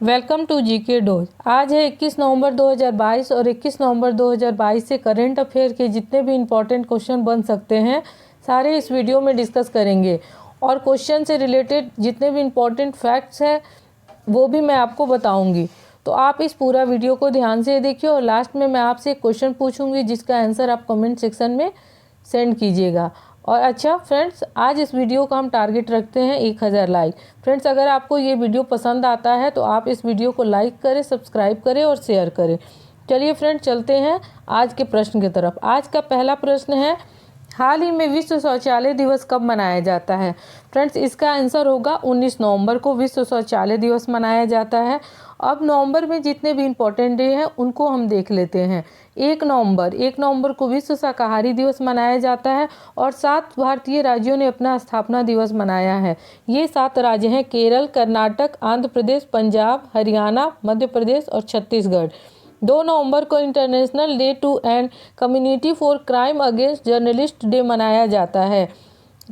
Welcome to GK dose. आज है 21 नवंबर 2022 और 21 नवंबर 2022 से करंट अफेयर के जितने भी इम्पोर्टेंट क्वेश्चन बन सकते हैं सारे इस वीडियो में डिस्कस करेंगे और क्वेश्चन से रिलेटेड जितने भी इम्पोर्टेंट फैक्ट्स हैं वो भी मैं आपको बताऊंगी। तो आप इस पूरा वीडियो को ध्यान से देखिए और लास्ट में मैं आपसे एक क्वेश्चन पूछूंगी जिसका आंसर आप कमेंट सेक्शन में सेंड कीजिएगा। और अच्छा फ्रेंड्स, आज इस वीडियो का हम टारगेट रखते हैं 1000 लाइक। फ्रेंड्स, अगर आपको ये वीडियो पसंद आता है तो आप इस वीडियो को लाइक करें, सब्सक्राइब करें और शेयर करें। चलिए फ्रेंड्स, चलते हैं आज के प्रश्न की तरफ। आज का पहला प्रश्न है, हाल ही में विश्व शौचालय दिवस कब मनाया जाता है? फ्रेंड्स, इसका आंसर होगा 19 नवंबर को विश्व शौचालय दिवस मनाया जाता है। अब नवंबर में जितने भी इम्पोर्टेंट डे हैं उनको हम देख लेते हैं। 1 नवंबर को विश्व शाकाहारी दिवस मनाया जाता है और 7 भारतीय राज्यों ने अपना स्थापना दिवस मनाया है। ये 7 राज्य हैं केरल, कर्नाटक, आंध्र प्रदेश, पंजाब, हरियाणा, मध्य प्रदेश और छत्तीसगढ़। 2 नवंबर को international day to end community for crime against journalist day मनाया जाता है।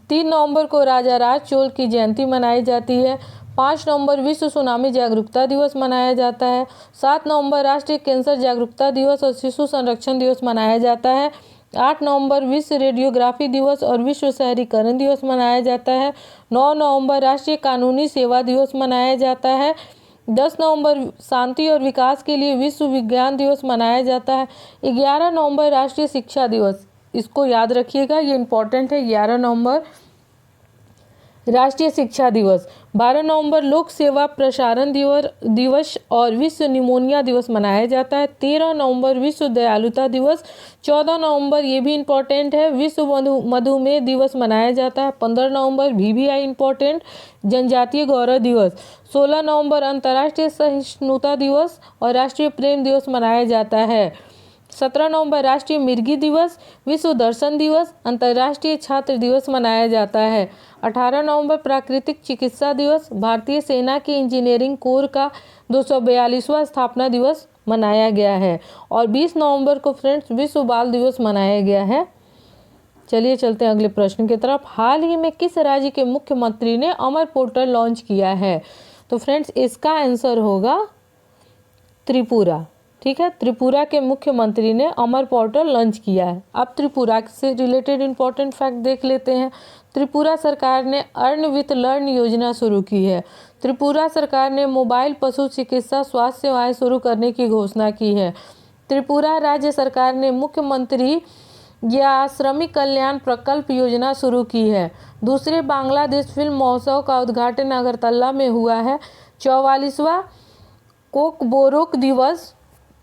3 नवंबर को राजा राज चोल की जयंती मनाई जाती है। 5 नवंबर विश्व सुनामी जागरूकता दिवस मनाया जाता है। 7 नवंबर राष्ट्रीय कैंसर जागरूकता दिवस और शिशु संरक्षण दिवस मनाया जाता है। 8 नवंबर विश्व रेडियोग्राफी दिवस और विश्व शहरीकरण दिवस मनाया जाता है। 9 नवंबर राष्ट्रीय कानूनी सेवा दिवस मनाया जाता है। 10 नवंबर शांति और विकास के लिए विश्व विज्ञान दिवस मनाया जाता है। 11 नवंबर राष्ट्रीय शिक्षा दिवस, इसको याद रखिएगा, ये इम्पोर्टेंट है। 11 नवंबर राष्ट्रीय शिक्षा दिवस। 12 नवंबर लोक सेवा प्रसारण दिवस और विश्व निमोनिया दिवस मनाया जाता है। 13 नवंबर विश्व दयालुता दिवस। 14 नवंबर, ये भी इम्पोर्टेंट है, विश्व मधुमेह दिवस मनाया जाता है। 15 नवंबर VVI इम्पोर्टेंट, जनजातीय गौरव दिवस। 16 नवंबर अंतर्राष्ट्रीय सहिष्णुता दिवस और राष्ट्रीय प्रेम दिवस मनाया जाता है। 17 नवंबर राष्ट्रीय मिर्गी दिवस, विश्व दर्शन दिवस, अंतर्राष्ट्रीय छात्र दिवस मनाया जाता है। 18 नवंबर प्राकृतिक चिकित्सा दिवस, भारतीय सेना के इंजीनियरिंग कोर का 242वां स्थापना दिवस मनाया गया है। और 20 नवंबर को फ्रेंड्स विश्व बाल दिवस मनाया गया है। चलिए चलते हैं अगले प्रश्न की तरफ। हाल ही में किस राज्य के मुख्यमंत्री ने अमर पोर्टल लॉन्च किया है? तो फ्रेंड्स, इसका आंसर होगा त्रिपुरा। ठीक है, त्रिपुरा के मुख्यमंत्री ने अमर पोर्टल लॉन्च किया है। अब त्रिपुरा से रिलेटेड इंपॉर्टेंट फैक्ट देख लेते हैं। त्रिपुरा सरकार ने अर्न विथ लर्न योजना शुरू की है। त्रिपुरा सरकार ने मोबाइल पशु चिकित्सा स्वास्थ्य सेवाएं शुरू करने की घोषणा की है। त्रिपुरा राज्य सरकार ने मुख्यमंत्री या श्रमिक कल्याण प्रकल्प योजना शुरू की है। दूसरे बांग्लादेश फिल्म महोत्सव का उद्घाटन अगरतला में हुआ है। 44वां कोकबोरोक दिवस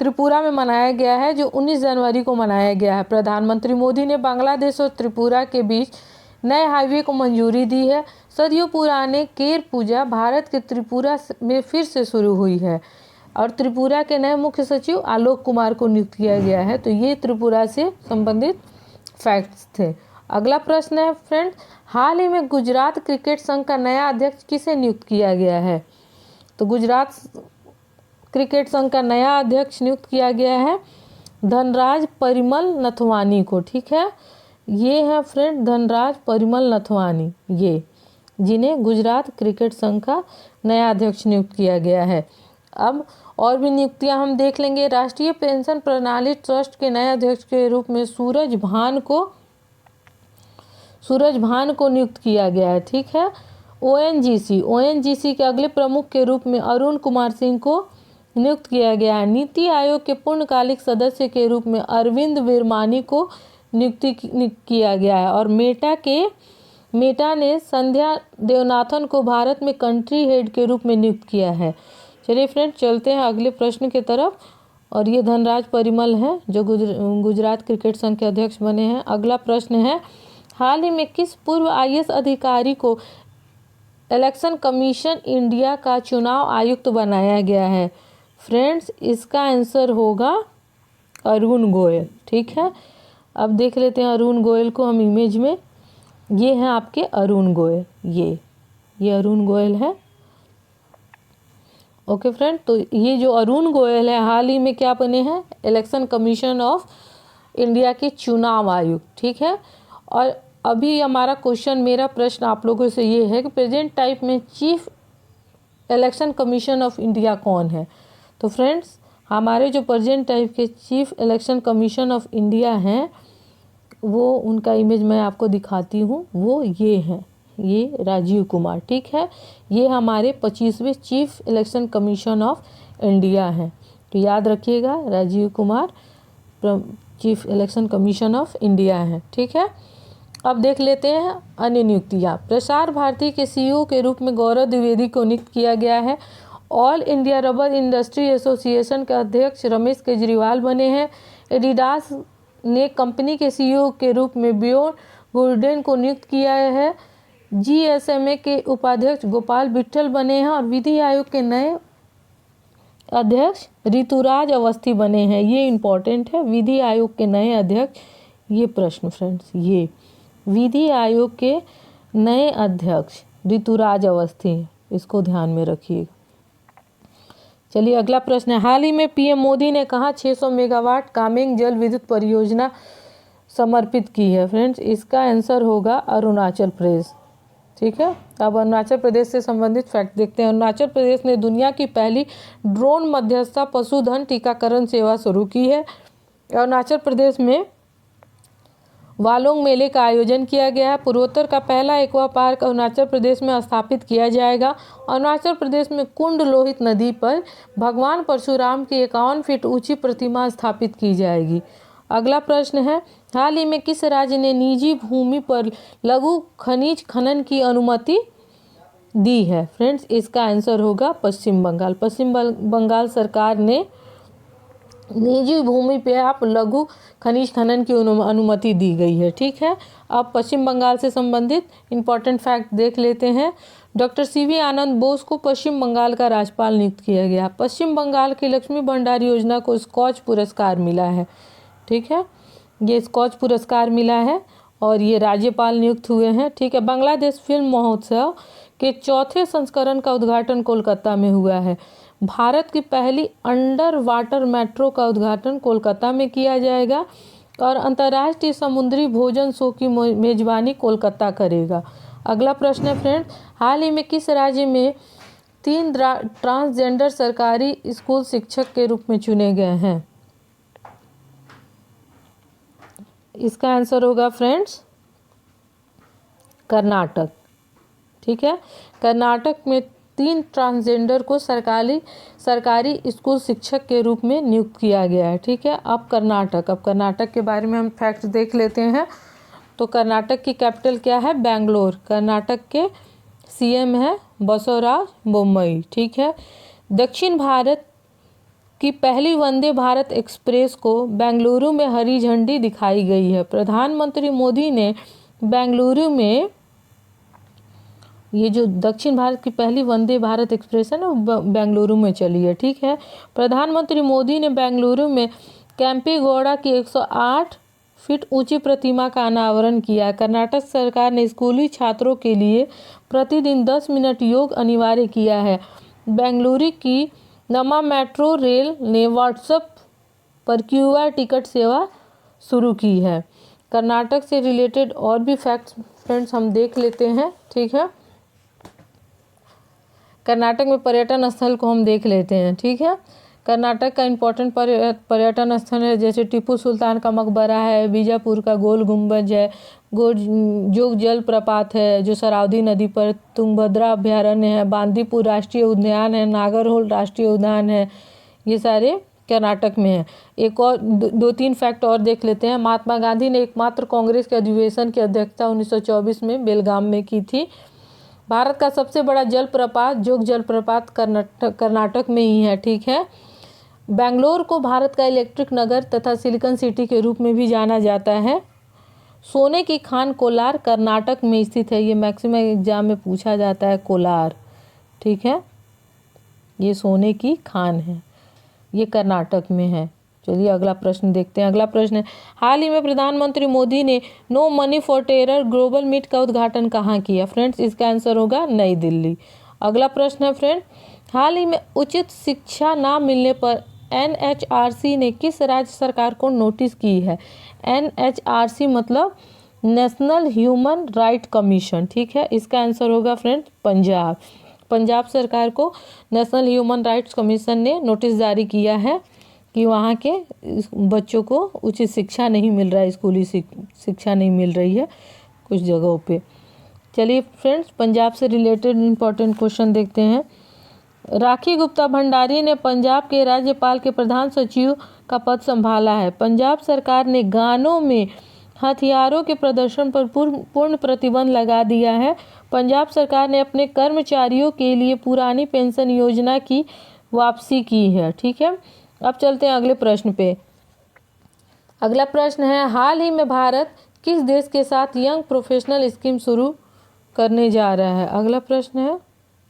त्रिपुरा में मनाया गया है, जो 19 जनवरी को मनाया गया है। प्रधानमंत्री मोदी ने बांग्लादेश और त्रिपुरा के बीच नए हाईवे को मंजूरी दी है। सदियों पुराने केर पूजा भारत के त्रिपुरा में फिर से शुरू हुई है और त्रिपुरा के नए मुख्य सचिव आलोक कुमार को नियुक्त किया गया है। तो ये त्रिपुरा से संबंधित फैक्ट्स थे। अगला प्रश्न है फ्रेंड, हाल ही में गुजरात क्रिकेट संघ का नया अध्यक्ष किसे नियुक्त किया गया है? तो गुजरात क्रिकेट संघ का नया अध्यक्ष नियुक्त किया गया है धनराज परिमल नथवानी को। ठीक है, ये है फ्रेंड धनराज परिमल नथवानी, ये जिन्हें गुजरात क्रिकेट संघ का नया अध्यक्ष नियुक्त किया गया है। अब और भी नियुक्तियां हम देख लेंगे। राष्ट्रीय पेंशन प्रणाली ट्रस्ट के नए अध्यक्ष के रूप में सूरज भान को नियुक्त किया गया है। ठीक है, ONGC के अगले प्रमुख के रूप में अरुण कुमार सिंह को नियुक्त किया गया है। नीति आयोग के पूर्णकालिक सदस्य के रूप में अरविंद विरमानी को नियुक्त किया गया है। और मेटा ने संध्या देवनाथन को भारत में कंट्री हेड के रूप में नियुक्त किया है। चलिए फ्रेंड, चलते हैं अगले प्रश्न की तरफ। और ये धनराज परिमल हैं जो गुजरात क्रिकेट संघ के अध्यक्ष बने हैं। अगला प्रश्न है, हाल ही में किस पूर्व IAS अधिकारी को इलेक्शन कमीशन इंडिया का चुनाव आयुक्त बनाया गया है? फ्रेंड्स, इसका आंसर होगा अरुण गोयल। ठीक है, अब देख लेते हैं अरुण गोयल को हम इमेज में। ये हैं आपके अरुण गोयल, ये अरुण गोयल है। ओके फ्रेंड, तो ये जो अरुण गोयल है हाल ही में क्या बने हैं? इलेक्शन कमीशन ऑफ इंडिया के चुनाव आयुक्त। ठीक है, और अभी हमारा क्वेश्चन, मेरा प्रश्न आप लोगों से ये है कि प्रेजेंट टाइप में chief election commission of India कौन है? तो फ्रेंड्स, हमारे जो प्रेजेंट टाइप के chief election commission of India हैं, वो उनका इमेज मैं आपको दिखाती हूँ, वो ये हैं, ये राजीव कुमार। ठीक है, ये हमारे 25वें chief election commission of India हैं। तो याद रखिएगा, Rajiv Kumar chief election commission of India हैं। ठीक है, अब देख लेते हैं अन्य नियुक्तियाँ। प्रसार भारती के सीईओ के रूप में गौरव द्विवेदी को नियुक्त किया गया है। All India rubber industry association के अध्यक्ष रमेश केजरीवाल बने हैं। एडिडास ने कंपनी के सीईओ के रूप में बियोन गुर्डेन को नियुक्त किया है। जीएसएमए के उपाध्यक्ष गोपाल विट्ठल बने हैं और विधि आयोग के नए अध्यक्ष ऋतुराज अवस्थी बने हैं। ये इम्पोर्टेंट है, विधि आयोग के नए अध्यक्ष, ये प्रश्न फ्रेंड्स, ये विधि आयोग के नए अध्यक्ष ऋतुराज अवस्थी, इसको ध्यान में रखिएगा। चलिए अगला प्रश्न है, हाल ही में पीएम मोदी ने कहाँ 600 मेगावाट कामेंग जल विद्युत परियोजना समर्पित की है? फ्रेंड्स, इसका आंसर होगा अरुणाचल प्रदेश। ठीक है, अब अरुणाचल प्रदेश से संबंधित फैक्ट देखते हैं। अरुणाचल प्रदेश ने दुनिया की पहली ड्रोन मध्यस्थता पशुधन टीकाकरण सेवा शुरू की है। अरुणाचल प्रदेश में वालोंग मेले का आयोजन किया गया है। पूर्वोत्तर का पहला एक्वा पार्क अरुणाचल प्रदेश में स्थापित किया जाएगा। अरुणाचल प्रदेश में कुंड लोहित नदी पर भगवान परशुराम की 51 फीट ऊंची प्रतिमा स्थापित की जाएगी। अगला प्रश्न है, हाल ही में किस राज्य ने निजी भूमि पर लघु खनिज खनन की अनुमति दी है? फ्रेंड्स, इसका आंसर होगा पश्चिम बंगाल। पश्चिम बंगाल सरकार ने निजी भूमि पे आप लघु खनिज खनन की अनुमति दी गई है। ठीक है, अब पश्चिम बंगाल से संबंधित इंपॉर्टेंट फैक्ट देख लेते हैं। डॉक्टर सीवी आनंद बोस को पश्चिम बंगाल का राज्यपाल नियुक्त किया गया। पश्चिम बंगाल की लक्ष्मी भंडार योजना को स्कॉच पुरस्कार मिला है। ठीक है, ये स्कॉच पुरस्कार मिला है और ये राज्यपाल नियुक्त हुए हैं। ठीक है, बांग्लादेश फिल्म महोत्सव के 4थे संस्करण का उद्घाटन कोलकाता में हुआ है। भारत की पहली अंडर वाटर मेट्रो का उद्घाटन कोलकाता में किया जाएगा और अंतर्राष्ट्रीय समुद्री भोजन शो की मेजबानी कोलकाता करेगा। अगला प्रश्न है फ्रेंड्स, हाल ही में किस राज्य में 3 ट्रांसजेंडर सरकारी स्कूल शिक्षक के रूप में चुने गए हैं? इसका आंसर होगा फ्रेंड्स कर्नाटक। ठीक है, कर्नाटक में 3 ट्रांसजेंडर को सरकारी स्कूल शिक्षक के रूप में नियुक्त किया गया है। ठीक है, अब कर्नाटक के बारे में हम फैक्ट देख लेते हैं। तो कर्नाटक की कैपिटल क्या है? बेंगलोर। कर्नाटक के सीएम है बसवराज बोम्मई। ठीक है, दक्षिण भारत की पहली वंदे भारत एक्सप्रेस को बेंगलुरु में हरी झंडी दिखाई गई है। प्रधानमंत्री मोदी ने बेंगलुरु में, ये जो दक्षिण भारत की पहली वंदे भारत एक्सप्रेस है ना, बेंगलुरु में चली है। ठीक है, प्रधानमंत्री मोदी ने बेंगलुरु में केम्पेगौड़ा की 108 फीट ऊंची प्रतिमा का अनावरण किया। कर्नाटक सरकार ने स्कूली छात्रों के लिए प्रतिदिन 10 मिनट योग अनिवार्य किया है। बेंगलुरु की नमा मेट्रो रेल ने व्हाट्सएप पर QR टिकट सेवा शुरू की है। कर्नाटक से रिलेटेड और भी फैक्ट्स फ्रेंड्स हम देख लेते हैं। ठीक है, कर्नाटक में पर्यटन स्थल को हम देख लेते हैं। ठीक है, कर्नाटक का इम्पोर्टेंट पर्यटन स्थल है, जैसे टीपू सुल्तान का मकबरा है, बीजापुर का गोल गुंबज है, जोग जल प्रपात है जो शरावती नदी पर, तुंगभद्रा अभ्यारण्य है, बांदीपुर राष्ट्रीय उद्यान है, नागरहोल राष्ट्रीय उद्यान है, ये सारे कर्नाटक में है। एक और 2-3 फैक्ट और देख लेते हैं। महात्मा गांधी ने एकमात्र कांग्रेस के अधिवेशन की अध्यक्षता 1924 में बेलगाम में की थी। भारत का सबसे बड़ा जलप्रपात जोग जलप्रपात कर्नाटक में ही है। ठीक है, बेंगलोर को भारत का इलेक्ट्रिक नगर तथा सिलिकॉन सिटी के रूप में भी जाना जाता है। सोने की खान कोलार कर्नाटक में स्थित है। ये मैक्सिमम एग्जाम में पूछा जाता है, कोलार। ठीक है, ये सोने की खान है, ये कर्नाटक में है। चलिए अगला प्रश्न देखते हैं। अगला प्रश्न है, हाल ही में प्रधानमंत्री मोदी ने no money for terror global meet का उद्घाटन कहाँ किया? फ्रेंड्स, इसका आंसर होगा नई दिल्ली। अगला प्रश्न है फ्रेंड, हाल ही में उचित शिक्षा ना मिलने पर NHRC ने किस राज्य सरकार को नोटिस की है? NHRC मतलब नेशनल ह्यूमन राइट कमीशन। ठीक है, इसका आंसर होगा फ्रेंड पंजाब। पंजाब सरकार को नेशनल ह्यूमन राइट्स कमीशन ने नोटिस जारी किया है कि वहाँ के बच्चों को उचित शिक्षा नहीं मिल रहा है, स्कूली शिक्षा नहीं मिल रही है कुछ जगहों पे। चलिए फ्रेंड्स, पंजाब से रिलेटेड इम्पोर्टेंट क्वेश्चन देखते हैं। राखी गुप्ता भंडारी ने पंजाब के राज्यपाल के प्रधान सचिव का पद संभाला है। पंजाब सरकार ने गानों में हथियारों के प्रदर्शन पर पूर्ण प्रतिबंध लगा दिया है। पंजाब सरकार ने अपने कर्मचारियों के लिए पुरानी पेंशन योजना की वापसी की है। ठीक है, अब चलते हैं अगले प्रश्न पे। अगला प्रश्न है, हाल ही में भारत किस देश के साथ यंग प्रोफेशनल स्कीम शुरू करने जा रहा है? अगला प्रश्न है,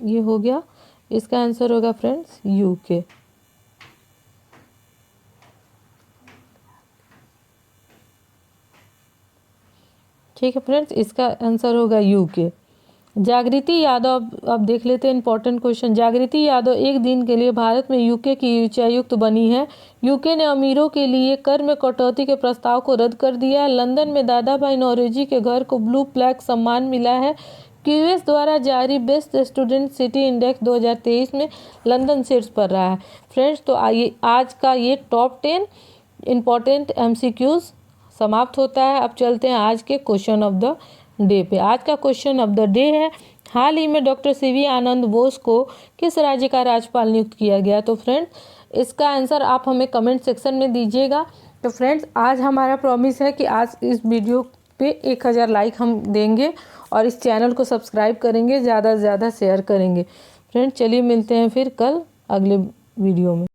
ये हो गया, इसका आंसर होगा फ्रेंड्स यूके। ठीक है फ्रेंड्स, इसका आंसर होगा यूके। जागृति यादव, अब देख लेते हैं इंपॉर्टेंट क्वेश्चन। जागृति यादव एक दिन के लिए भारत में यूके की उच्चायुक्त बनी है। यूके ने अमीरों के लिए कर में कटौती के प्रस्ताव को रद्द कर दिया है। लंदन में दादा भाई नौरोजी के घर को ब्लू प्लैक सम्मान मिला है। क्यूएस द्वारा जारी बेस्ट स्टूडेंट सिटी इंडेक्स 2023 में लंदन शीर्ष पर रहा है। फ्रेंड्स, तो आइए आज का ये टॉप 10 इम्पॉर्टेंट एमसीक्यूज समाप्त होता है। अब चलते हैं आज के क्वेश्चन ऑफ द डे पे। आज का क्वेश्चन ऑफ द डे है, हाल ही में डॉक्टर सीवी आनंद बोस को किस राज्य का राज्यपाल नियुक्त किया गया? तो फ्रेंड्स, इसका आंसर आप हमें कमेंट सेक्शन में दीजिएगा। तो फ्रेंड्स, आज हमारा प्रॉमिस है कि आज इस वीडियो पे 1000 लाइक हम देंगे और इस चैनल को सब्सक्राइब करेंगे, ज़्यादा से ज़्यादा शेयर करेंगे। फ्रेंड्स, चलिए मिलते हैं फिर कल अगले वीडियो में।